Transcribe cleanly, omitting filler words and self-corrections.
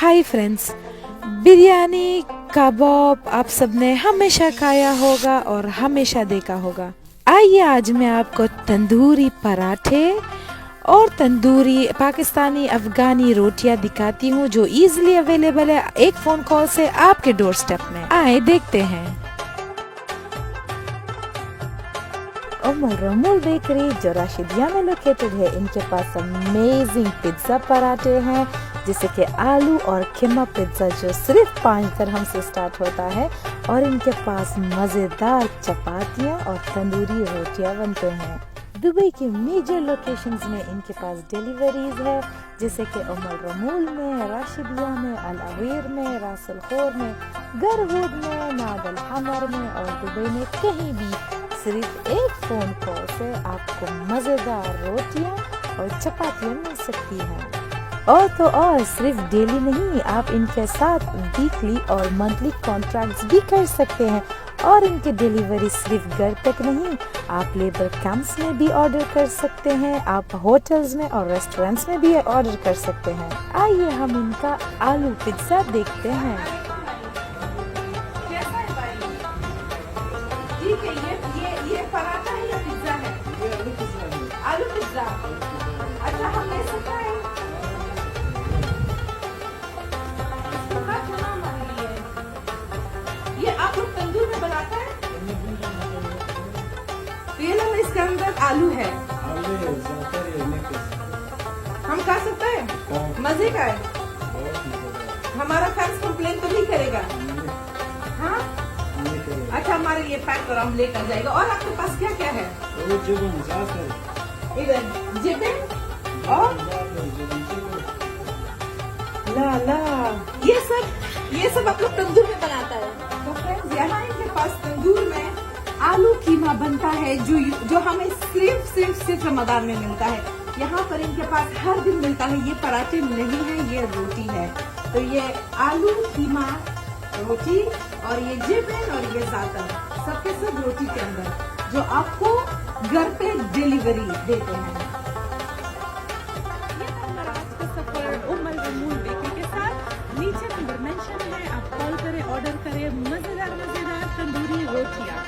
Hi friends, biryani कबाब आप सबने हमेशा खाया होगा और हमेशा देखा होगा। आइए आज मैं आपको तंदूरी पराठे और तंदूरी पाकिस्तानी अफगानी रोटियां दिखाती हूँ जो इजीली अवेलेबल है एक फ़ोन कॉल से आपके डोर स्टेप में। आए देखते हैं। रमूल बेकरी जो राशिदिया में लोकेटेड है, इनके पास अमेजिंग पिज्ज़ा पराठे हैं जैसे कि आलू और कीमा पिज्ज़ा जो सिर्फ 5 दिरहम से स्टार्ट होता है, और इनके पास मज़ेदार चपातियाँ और तंदूरी रोटियाँ बनते हैं। दुबई के मेजर लोकेशंस में इनके पास डिलीवरीज है जैसे कि रमूल में, राशिदिया में, अल अवीर में, रासल खोर में, गरवुड में, नागल हमर में और दुबई में कहीं भी सिर्फ एक फ़ोन कॉल से आपको मज़ेदार रोटियां और चपातियां मिल सकती हैं। और सिर्फ डेली नहीं, आप इनके साथ वीकली और मंथली कॉन्ट्रैक्ट्स भी कर सकते हैं। और इनके डिलीवरी सिर्फ घर तक नहीं, आप लेबर कैंप्स में भी ऑर्डर कर सकते हैं, आप होटल्स में और रेस्टोरेंट्स में भी ऑर्डर कर सकते हैं। आइए हम इनका आलू पिज्ज़ा देखते हैं। ठीक है, ये पराठा है या पिज्जा है? आलू पिज्जा। अच्छा, हम ले सकते हैं? ये आप लोग तंदूर में बनाते हैं? ये ना, इसके अंदर आलू है, हम खा सकते हैं? मजे का है। हमारा फैंस कंप्लेन तो नहीं करेगा? हाँ, अच्छा, हमारे लिए पैक करो, हम लेकर जाएगा। और आपके पास क्या क्या है? इधर जिबिन और ला ये सब आप लोग तंदूर में बनाता है। तो फ्रेंड्स, यहाँ इनके पास तंदूर में आलू कीमा बनता है जो हमें सिर्फ रमजान में मिलता है। यहाँ पर इनके पास हर दिन मिलता है। ये पराठे नहीं है, ये रोटी है। तो ये आलू कीमा रोटी और ये जिबिन और ये ज़ातर सबके सब रोटी के अंदर जो आपको घर पे डिलीवरी देते हैं। ये हमारा आज का सफर रमूल बेकरी के साथ। नीचे नंबर मेंशन है, आप कॉल करें, ऑर्डर करें मजेदार तंदूरी रोटियां।